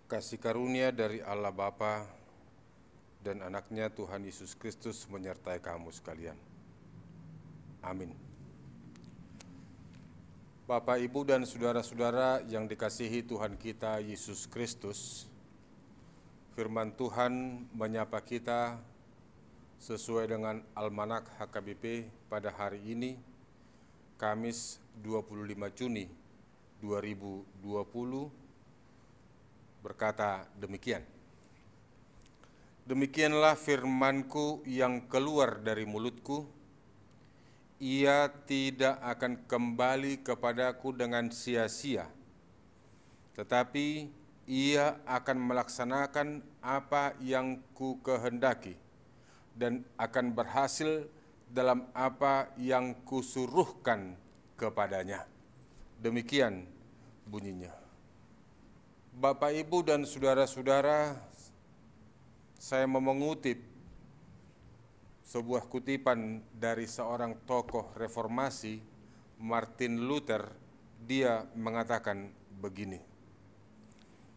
Kasih karunia dari Allah Bapa dan anaknya Tuhan Yesus Kristus menyertai kamu sekalian. Amin. Bapak, Ibu, dan saudara-saudara yang dikasihi Tuhan kita Yesus Kristus, firman Tuhan menyapa kita sesuai dengan Almanak HKBP pada hari ini, Kamis 25 Juni 2020, berkata demikian. Demikianlah firman-Ku yang keluar dari mulut-Ku, ia tidak akan kembali kepadaku dengan sia-sia, tetapi ia akan melaksanakan apa yang Ku kehendaki dan akan berhasil dalam apa yang Kusuruhkan kepadanya. Demikian bunyinya. Bapak, Ibu, dan saudara-saudara, saya mau mengutip sebuah kutipan dari seorang tokoh reformasi, Martin Luther. Dia mengatakan begini,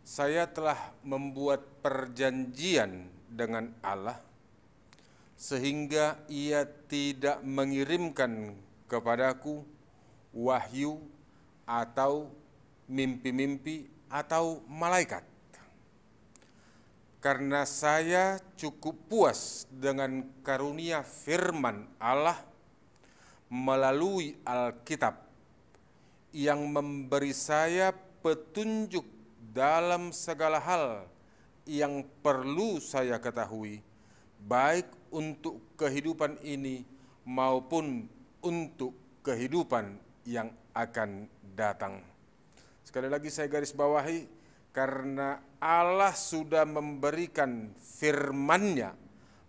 "Saya telah membuat perjanjian dengan Allah sehingga ia tidak mengirimkan kepadaku wahyu atau mimpi-mimpi atau malaikat. Karena saya cukup puas dengan karunia firman Allah melalui Alkitab yang memberi saya petunjuk dalam segala hal yang perlu saya ketahui, baik untuk kehidupan ini maupun untuk kehidupan yang akan datang." Sekali lagi saya garis bawahi, karena Allah sudah memberikan firman-Nya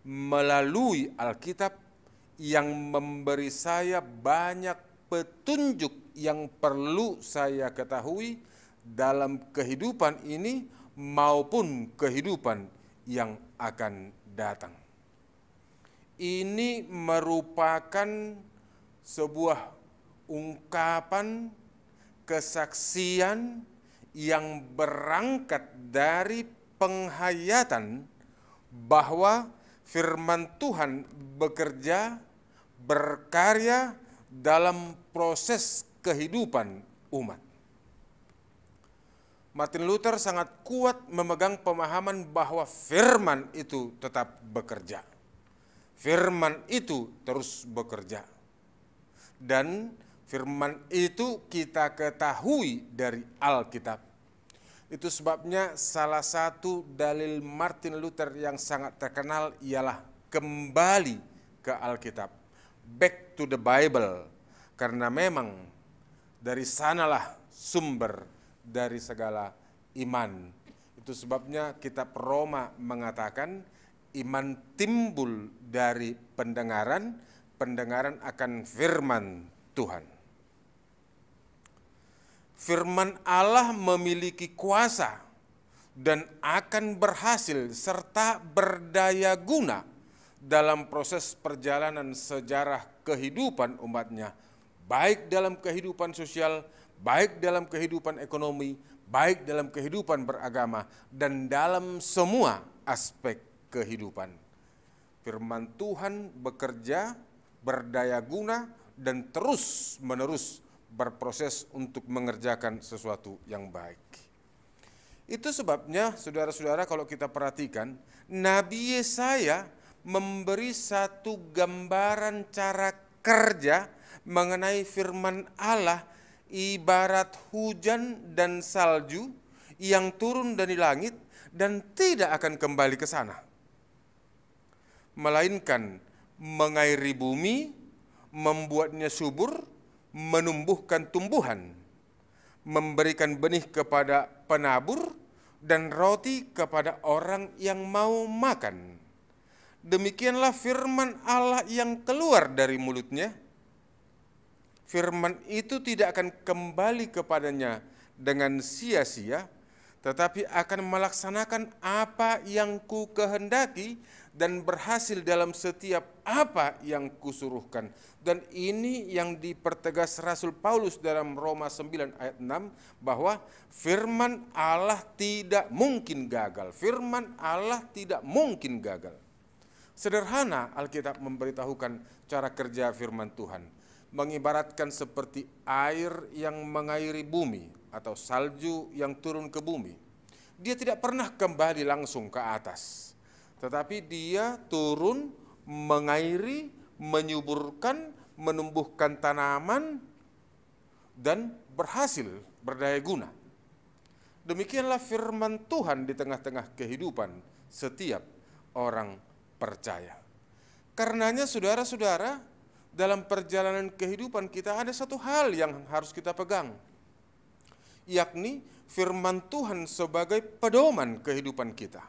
melalui Alkitab yang memberi saya banyak petunjuk yang perlu saya ketahui dalam kehidupan ini maupun kehidupan yang akan datang. Ini merupakan sebuah ungkapan kesaksian yang berangkat dari penghayatan bahwa firman Tuhan bekerja, berkarya dalam proses kehidupan umat. Martin Luther sangat kuat memegang pemahaman bahwa firman itu tetap bekerja. Firman itu terus bekerja. Dan firman itu kita ketahui dari Alkitab. Itu sebabnya salah satu dalil Martin Luther yang sangat terkenal ialah kembali ke Alkitab. Back to the Bible. Karena memang dari sanalah sumber dari segala iman. Itu sebabnya kitab Roma mengatakan iman timbul dari pendengaran, pendengaran akan firman Tuhan. Firman Allah memiliki kuasa dan akan berhasil serta berdaya guna dalam proses perjalanan sejarah kehidupan umatnya, baik dalam kehidupan sosial, baik dalam kehidupan ekonomi, baik dalam kehidupan beragama, dan dalam semua aspek kehidupan. Firman Tuhan bekerja, berdaya guna, dan terus-menerus berproses untuk mengerjakan sesuatu yang baik. Itu sebabnya saudara-saudara, kalau kita perhatikan, Nabi Yesaya memberi satu gambaran cara kerja mengenai firman Allah ibarat hujan dan salju yang turun dari langit dan tidak akan kembali ke sana, melainkan mengairi bumi, membuatnya subur, menumbuhkan tumbuhan, memberikan benih kepada penabur, dan roti kepada orang yang mau makan. Demikianlah firman Allah yang keluar dari mulutnya. Firman itu tidak akan kembali kepadanya dengan sia-sia, tetapi akan melaksanakan apa yang ku kehendaki dan berhasil dalam setiap apa yang kusuruhkan. Dan ini yang dipertegas Rasul Paulus dalam Roma 9 ayat 6, bahwa firman Allah tidak mungkin gagal. Firman Allah tidak mungkin gagal. Sederhana Alkitab memberitahukan cara kerja firman Tuhan, mengibaratkan seperti air yang mengairi bumi atau salju yang turun ke bumi. Dia tidak pernah kembali langsung ke atas, tetapi dia turun, mengairi, menyuburkan, menumbuhkan tanaman, dan berhasil berdaya guna. Demikianlah firman Tuhan di tengah-tengah kehidupan setiap orang percaya. Karenanya saudara-saudara, dalam perjalanan kehidupan kita ada satu hal yang harus kita pegang, yakni firman Tuhan sebagai pedoman kehidupan kita.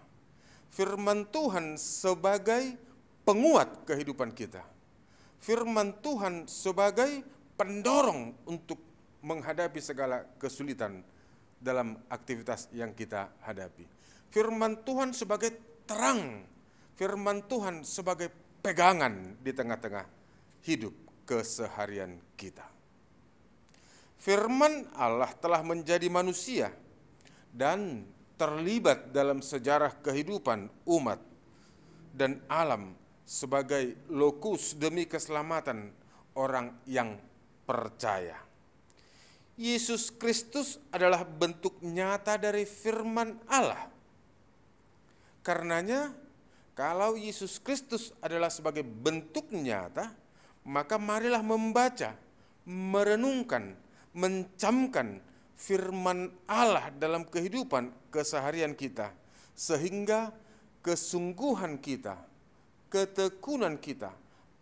Firman Tuhan sebagai penguat kehidupan kita. Firman Tuhan sebagai pendorong untuk menghadapi segala kesulitan dalam aktivitas yang kita hadapi. Firman Tuhan sebagai terang. Firman Tuhan sebagai pegangan di tengah-tengah hidup keseharian kita. Firman Allah telah menjadi manusia dan terlibat dalam sejarah kehidupan umat dan alam sebagai lokus demi keselamatan orang yang percaya. Yesus Kristus adalah bentuk nyata dari firman Allah. Karenanya, kalau Yesus Kristus adalah sebagai bentuk nyata, maka marilah membaca, merenungkan, mencamkan firman Allah dalam kehidupan keseharian kita, sehingga kesungguhan kita, ketekunan kita,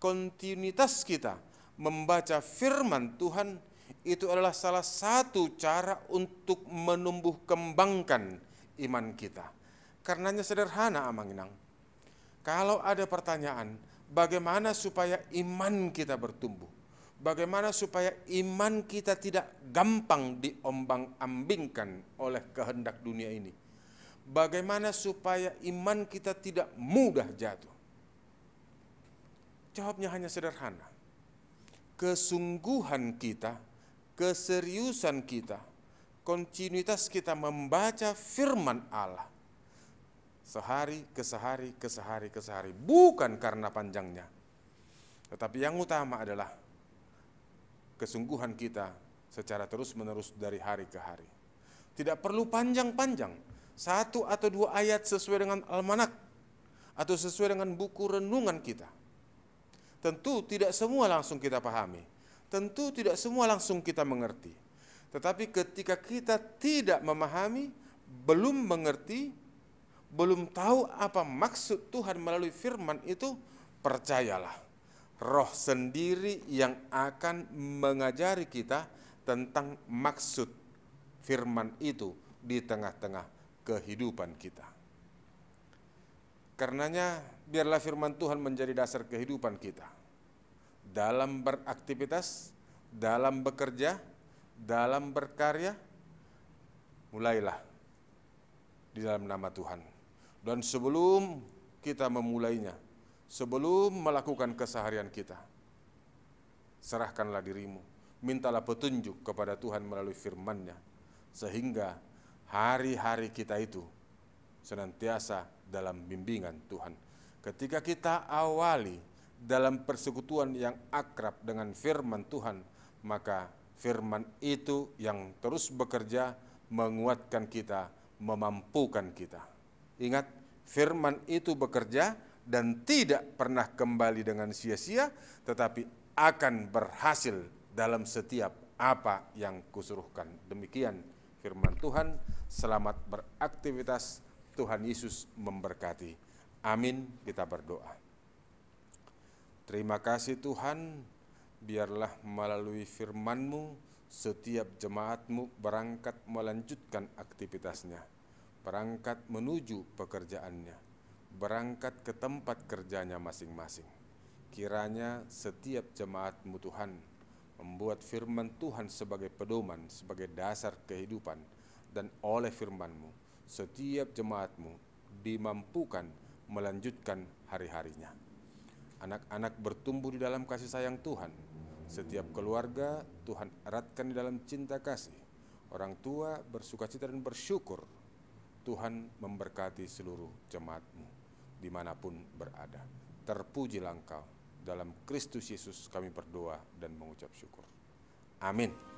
kontinuitas kita membaca firman Tuhan itu adalah salah satu cara untuk menumbuh kembangkan iman kita. Karenanya sederhana, Amanginang. Kalau ada pertanyaan, bagaimana supaya iman kita bertumbuh? Bagaimana supaya iman kita tidak gampang diombang-ambingkan oleh kehendak dunia ini? Bagaimana supaya iman kita tidak mudah jatuh? Jawabnya hanya sederhana. Kesungguhan kita, keseriusan kita, kontinuitas kita membaca firman Allah sehari ke sehari, bukan karena panjangnya, tetapi yang utama adalah kesungguhan kita secara terus-menerus dari hari ke hari. Tidak perlu panjang-panjang, 1 atau 2 ayat sesuai dengan almanak atau sesuai dengan buku renungan kita. Tentu tidak semua langsung kita pahami, tentu tidak semua langsung kita mengerti. Tetapi ketika kita tidak memahami, belum mengerti, belum tahu apa maksud Tuhan melalui firman itu, percayalah, Roh sendiri yang akan mengajari kita tentang maksud firman itu di tengah-tengah kehidupan kita. Karenanya biarlah firman Tuhan menjadi dasar kehidupan kita. Dalam beraktivitas, dalam bekerja, dalam berkarya, mulailah di dalam nama Tuhan. Dan sebelum kita memulainya, sebelum melakukan keseharian kita, serahkanlah dirimu, mintalah petunjuk kepada Tuhan melalui firman-Nya, sehingga hari-hari kita itu senantiasa dalam bimbingan Tuhan. Ketika kita awali dalam persekutuan yang akrab dengan firman Tuhan, maka firman itu yang terus bekerja menguatkan kita, memampukan kita. Ingat, firman itu bekerja dan tidak pernah kembali dengan sia-sia, tetapi akan berhasil dalam setiap apa yang kusuruhkan. Demikian firman Tuhan. Selamat beraktivitas. Tuhan Yesus memberkati. Amin. Kita berdoa. Terima kasih Tuhan, biarlah melalui firman-Mu setiap jemaat-Mu berangkat melanjutkan aktivitasnya, berangkat menuju pekerjaannya, berangkat ke tempat kerjanya masing-masing. Kiranya setiap jemaat-Mu Tuhan membuat firman Tuhan sebagai pedoman, sebagai dasar kehidupan, dan oleh firman-Mu, setiap jemaat-Mu dimampukan melanjutkan hari-harinya. Anak-anak bertumbuh di dalam kasih sayang Tuhan. Setiap keluarga Tuhan eratkan di dalam cinta kasih. Orang tua bersukacita dan bersyukur. Tuhan memberkati seluruh jemaat-Mu dimanapun berada. Terpujilah Engkau. Dalam Kristus Yesus kami berdoa dan mengucap syukur. Amin.